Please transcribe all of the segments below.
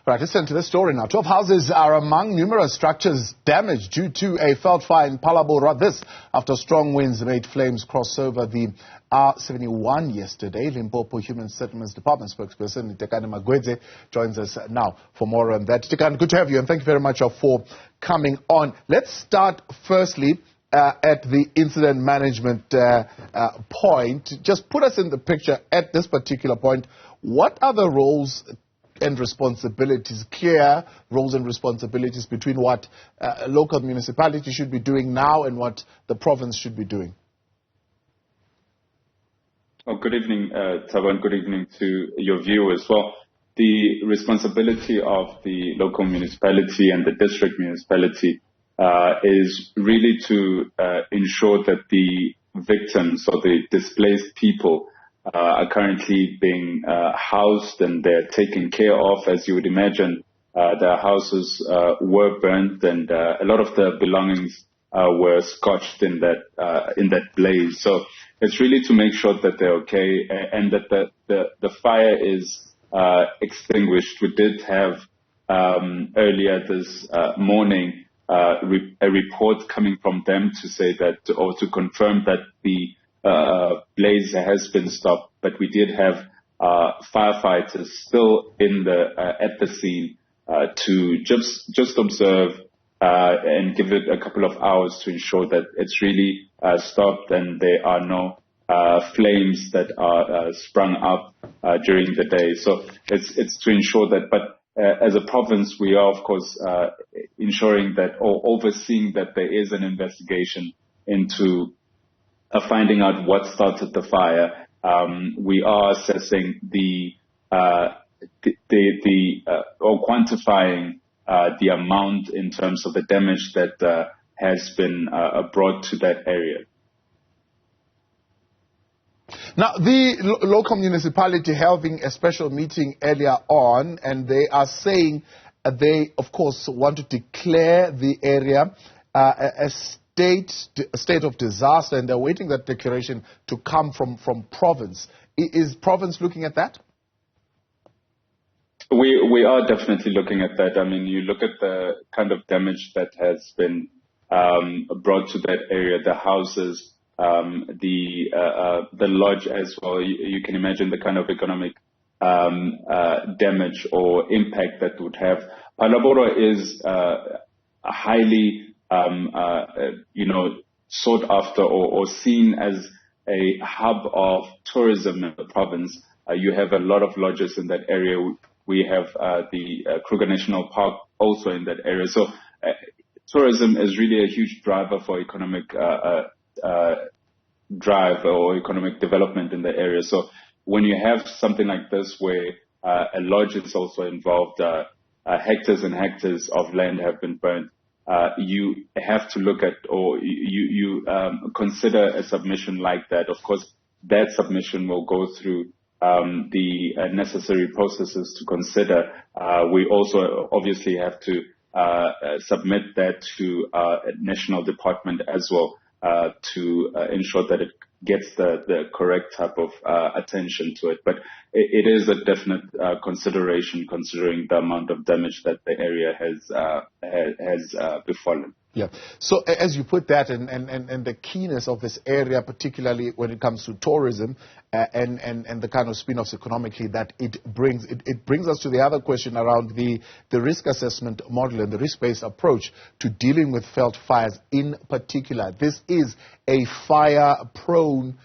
Right, let's turn to this story now. 12 houses are among numerous structures damaged due to a Veld fire in Phalaborwa. This after strong winds made flames cross over the R71 yesterday. Limpopo Human Settlements Department spokesperson Hitekani Magwedze joins us now for more on that. Hitekani, good to have you, and thank you very much for coming on. Let's start firstly at the incident management point. Just put us in the picture at this particular point. What are the roles and responsibilities, clear roles and responsibilities between what local municipality should be doing now and what the province should be doing? Oh, good evening, Taban. Good evening to your viewers. Well, the responsibility of the local municipality and the district municipality is really to ensure that the victims or the displaced people are currently being housed and they're taken care of. As you would imagine, their houses were burnt and a lot of the belongings were scorched in that blaze. So it's really to make sure that they're okay and that the fire is extinguished. We did have earlier this morning a report coming from them to say that, or to confirm that the blaze has been stopped, but we did have firefighters still at the scene to just observe and give it a couple of hours to ensure that it's really stopped and there are no flames that are sprung up during the day. So it's to ensure that, but as a province, we are of course ensuring that or overseeing that there is an investigation into finding out what started the fire. We are assessing or quantifying the amount in terms of the damage that has been brought to that area. Now, the local municipality having a special meeting earlier on, and they are saying they, of course, want to declare the area a state of disaster, and they're waiting that declaration to come from province. Is province looking at that? We are definitely looking at that. I mean, you look at the kind of damage that has been brought to that area, the houses, the lodge as well. You can imagine the kind of economic damage or impact that would have. Phalaborwa is highly sought after or seen as a hub of tourism in the province. You have a lot of lodges in that area. We have the Kruger National Park also in that area. So tourism is really a huge driver for economic drive or economic development in the area. So when you have something like this where a lodge is also involved, hectares and hectares of land have been burnt, you have to look at or you consider a submission like that. Of course, that submission will go through the necessary processes to consider. We also obviously have to submit that to a national department as well to ensure that it gets the correct type of attention to it. But it is a definite consideration considering the amount of damage that the area has befallen. Yeah. So as you put that and the keenness of this area, particularly when it comes to tourism and the kind of spin-offs economically that it brings us to the other question around the risk assessment model and the risk-based approach to dealing with Veld fires in particular. This is a fire-prone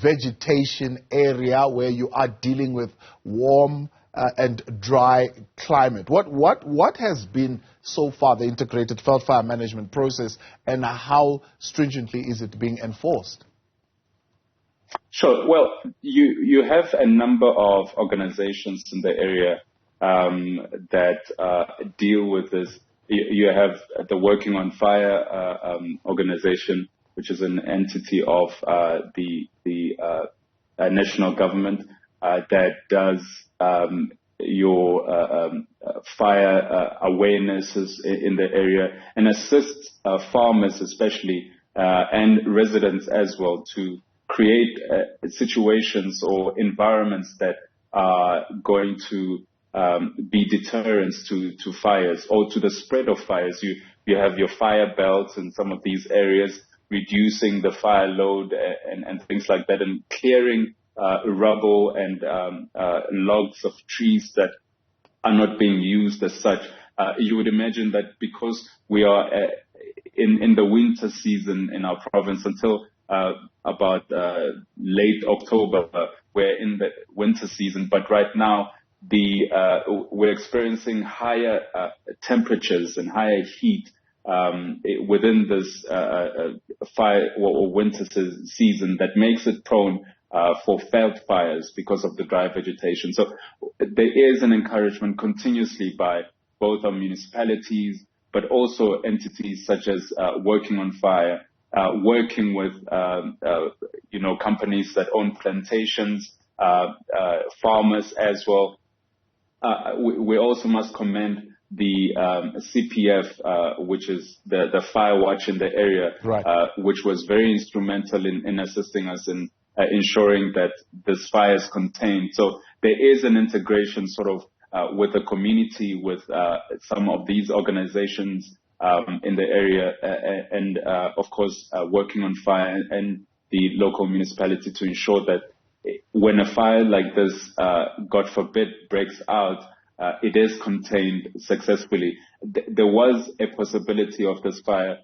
vegetation area where you are dealing with warm and dry climate. What has been so far the integrated Veld fire management process, and how stringently is it being enforced? Sure. Well, you have a number of organizations in the area that deal with this. You have the Working on Fire organization, which is an entity of the national government that does your fire awarenesses in the area and assists farmers especially and residents as well to create situations or environments that are going to be deterrents to fires or to the spread of fires. You have your fire belts in some of these areas, reducing the fire load and things like that, and clearing rubble and logs of trees that are not being used as such. You would imagine that because we are in the winter season in our province until about late October, we're in the winter season, but right now we're experiencing higher temperatures and higher heat within this fire or winter season that makes it prone for veld fires because of the dry vegetation. So there is an encouragement continuously by both our municipalities, but also entities such as Working on Fire, working with companies that own plantations, farmers as well. We also must commend the CPF, which is the fire watch in the area, right, which was very instrumental in assisting us in ensuring that this fire is contained. So there is an integration sort of with the community, with some of these organizations in the area, and of course Working on Fire and the local municipality to ensure that when a fire like this, God forbid, breaks out, it is contained successfully. There was a possibility of this fire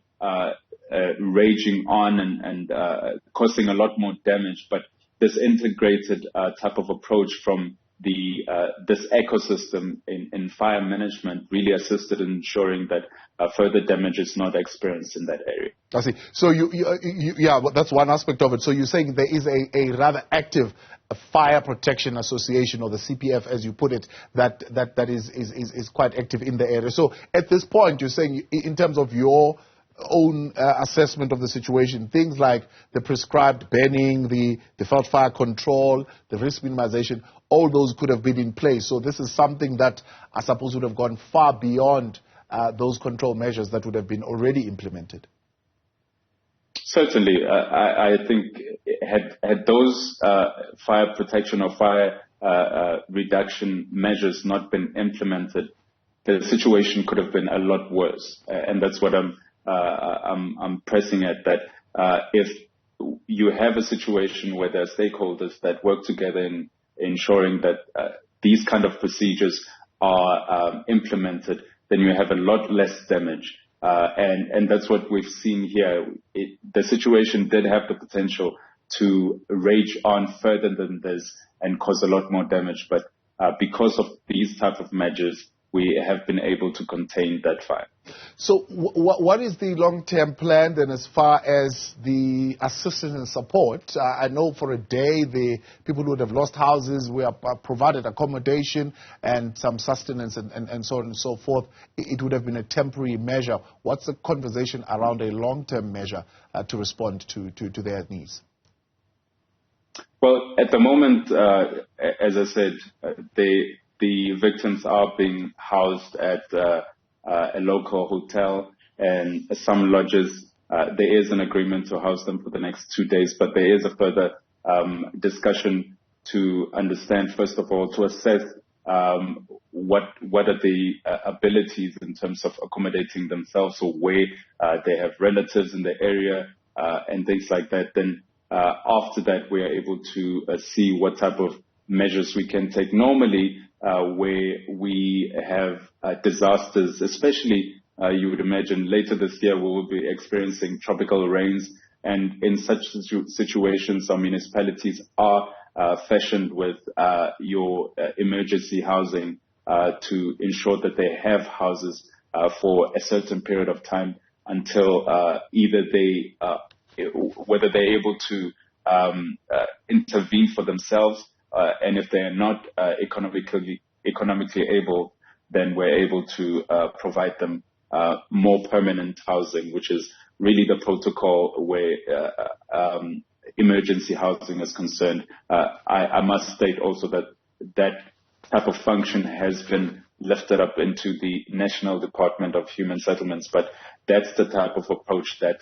raging on and causing a lot more damage, but this integrated type of approach from this ecosystem in fire management really assisted in ensuring that further damage is not experienced in that area. I see. So yeah, that's one aspect of it. So you're saying there is a rather active fire protection association, or the CPF, as you put it, that is quite active in the area. So at this point, you're saying, in terms of your own assessment of the situation, things like the prescribed banning, the veld fire control, the risk minimization, all those could have been in place. So this is something that I suppose would have gone far beyond those control measures that would have been already implemented. Certainly, I think had those fire protection or fire reduction measures not been implemented, the situation could have been a lot worse. And that's what I'm pressing at, that if you have a situation where there are stakeholders that work together in ensuring that these kind of procedures are implemented, then you have a lot less damage. And that's what we've seen here. The situation did have the potential to rage on further than this and cause a lot more damage. But because of these type of measures, we have been able to contain that fire. So what is the long-term plan then as far as the assistance and support? I know for a day the people who would have lost houses were provided accommodation and some sustenance and so on and so forth. It would have been a temporary measure. What's the conversation around a long-term measure to respond to their needs? Well, at the moment, as I said, the victims are being housed at a local hotel and some lodges. There is an agreement to house them for the next 2 days, but there is a further discussion to understand, first of all, to assess what are the abilities in terms of accommodating themselves, or where they have relatives in the area and things like that. Then after that, we are able to see what type of measures we can take. Normally, where we have disasters, especially you would imagine later this year we will be experiencing tropical rains, and in such situations our municipalities are fashioned with your emergency housing to ensure that they have houses for a certain period of time until either whether they're able to intervene for themselves, and if they are not economically able, then we're able to provide them more permanent housing, which is really the protocol where emergency housing is concerned. I must state also that that type of function has been lifted up into the National Department of Human Settlements, but that's the type of approach that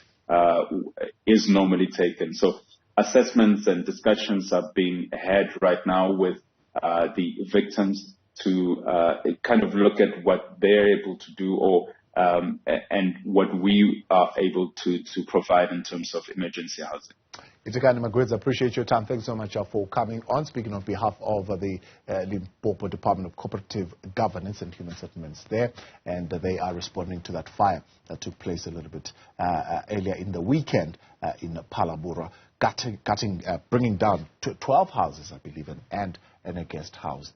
is normally taken. So assessments and discussions are being had right now with the victims kind of look at what they're able to do and what we are able to provide in terms of emergency housing. Hitekani Magwedze, appreciate your time. Thanks so much for coming on. Speaking on behalf of the Limpopo Department of Cooperative Governance and Human Settlements there, and they are responding to that fire that took place a little bit earlier in the weekend in Phalaborwa, bringing down 12 houses, I believe, and a guest house.